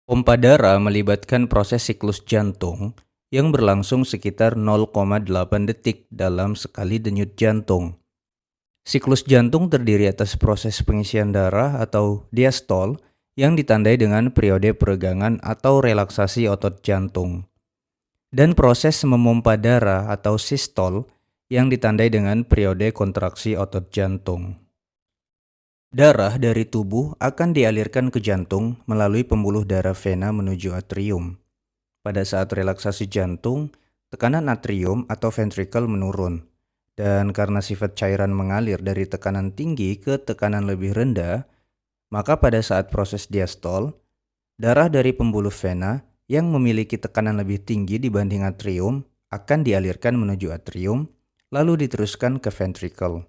Pompa darah melibatkan proses siklus jantung yang berlangsung sekitar 0,8 detik dalam sekali denyut jantung. Siklus jantung terdiri atas proses pengisian darah atau diastol yang ditandai dengan periode peregangan atau relaksasi otot jantung, dan proses memompa darah atau sistol yang ditandai dengan periode kontraksi otot jantung. Darah dari tubuh akan dialirkan ke jantung melalui pembuluh darah vena menuju atrium. Pada saat relaksasi jantung, tekanan atrium atau ventricle menurun. Dan karena sifat cairan mengalir dari tekanan tinggi ke tekanan lebih rendah, maka pada saat proses diastol, darah dari pembuluh vena yang memiliki tekanan lebih tinggi dibanding atrium akan dialirkan menuju atrium, lalu diteruskan ke ventricle.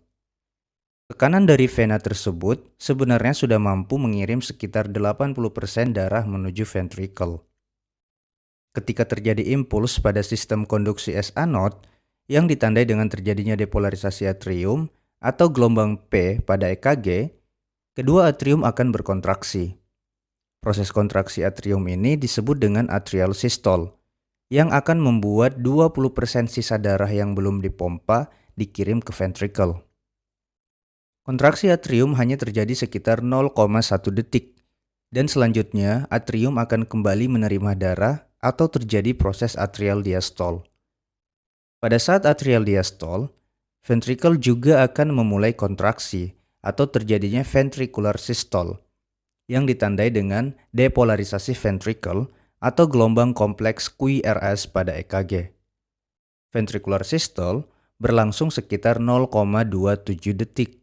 Tekanan dari vena tersebut sebenarnya sudah mampu mengirim sekitar 80% darah menuju ventricle. Ketika terjadi impuls pada sistem konduksi SA node yang ditandai dengan terjadinya depolarisasi atrium atau gelombang P pada EKG, kedua atrium akan berkontraksi. Proses kontraksi atrium ini disebut dengan atrial systole, yang akan membuat 20% sisa darah yang belum dipompa dikirim ke ventricle. Kontraksi atrium hanya terjadi sekitar 0,1 detik, dan selanjutnya atrium akan kembali menerima darah atau terjadi proses atrial diastole. Pada saat atrial diastole, ventricle juga akan memulai kontraksi atau terjadinya ventricular systole yang ditandai dengan depolarisasi ventricle atau gelombang kompleks QRS pada EKG. Ventricular systole berlangsung sekitar 0,27 detik.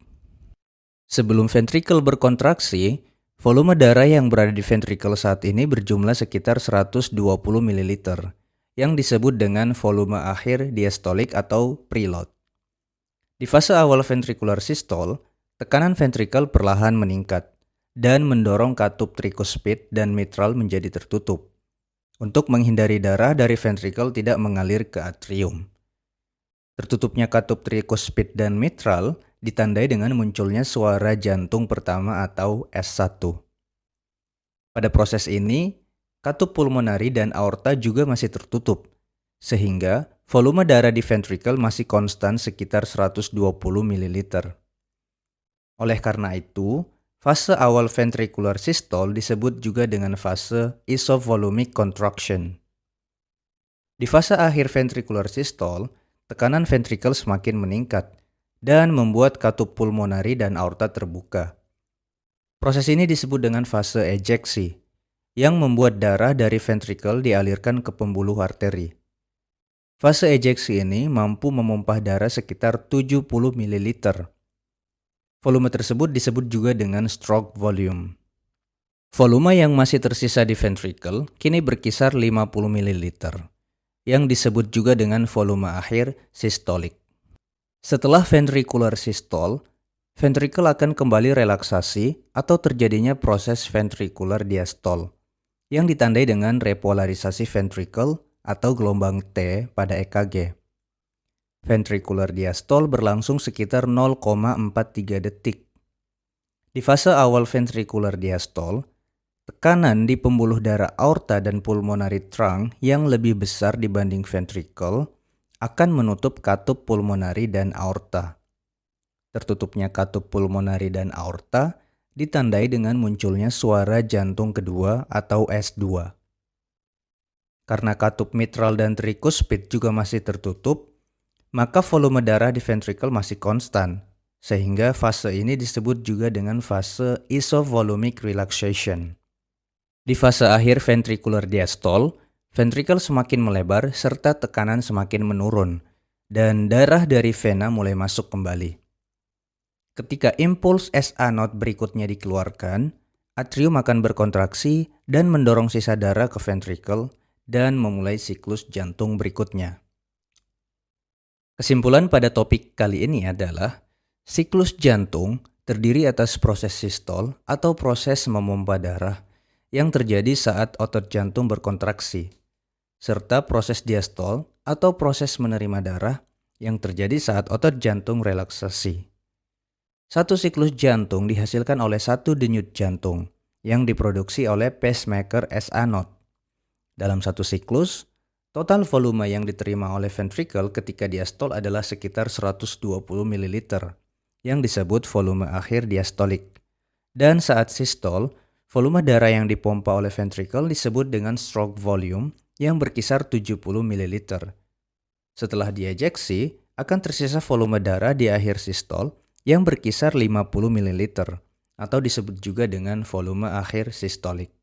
Sebelum ventricle berkontraksi, volume darah yang berada di ventricle saat ini berjumlah sekitar 120 ml, yang disebut dengan volume akhir diastolik atau preload. Di fase awal ventricular systole, tekanan ventricle perlahan meningkat dan mendorong katup tricuspid dan mitral menjadi tertutup untuk menghindari darah dari ventricle tidak mengalir ke atrium. Tertutupnya katup tricuspid dan mitral ditandai dengan munculnya suara jantung pertama atau S1. Pada proses ini, katup pulmonari dan aorta juga masih tertutup, sehingga volume darah di ventricle masih konstan sekitar 120 ml. Oleh karena itu, fase awal ventricular systole disebut juga dengan fase isovolumic contraction. Di fase akhir ventricular systole, tekanan ventricle semakin meningkat dan membuat katup pulmonari dan aorta terbuka. Proses ini disebut dengan fase ejeksi, yang membuat darah dari ventricle dialirkan ke pembuluh arteri. Fase ejeksi ini mampu memompah darah sekitar 70 ml. Volume tersebut disebut juga dengan stroke volume. Volume yang masih tersisa di ventricle kini berkisar 50 ml, yang disebut juga dengan volume akhir sistolik. Setelah ventricular systole, ventricle akan kembali relaksasi atau terjadinya proses ventricular diastole yang ditandai dengan repolarisasi ventricle atau gelombang T pada EKG. Ventricular diastole berlangsung sekitar 0,43 detik. Di fase awal ventricular diastole, tekanan di pembuluh darah aorta dan pulmonary trunk yang lebih besar dibanding ventricle akan menutup katup pulmonari dan aorta. Tertutupnya katup pulmonari dan aorta ditandai dengan munculnya suara jantung kedua atau S2. Karena katup mitral dan tricuspid juga masih tertutup, maka volume darah di ventricle masih konstan, sehingga fase ini disebut juga dengan fase isovolumic relaxation. Di fase akhir ventricular diastole, ventricle semakin melebar serta tekanan semakin menurun, dan darah dari vena mulai masuk kembali. Ketika impuls SA node berikutnya dikeluarkan, atrium akan berkontraksi dan mendorong sisa darah ke ventricle dan memulai siklus jantung berikutnya. Kesimpulan pada topik kali ini adalah, siklus jantung terdiri atas proses sistol atau proses memompa darah yang terjadi saat otot jantung berkontraksi, serta proses diastol atau proses menerima darah yang terjadi saat otot jantung relaksasi. Satu siklus jantung dihasilkan oleh satu denyut jantung, yang diproduksi oleh pacemaker SA node. Dalam satu siklus, total volume yang diterima oleh ventricle ketika diastol adalah sekitar 120 ml, yang disebut volume akhir diastolik. Dan saat sistol, volume darah yang dipompa oleh ventricle disebut dengan stroke volume yang berkisar 70 ml. Setelah diejeksi, akan tersisa volume darah di akhir sistol yang berkisar 50 ml, atau disebut juga dengan volume akhir sistolik.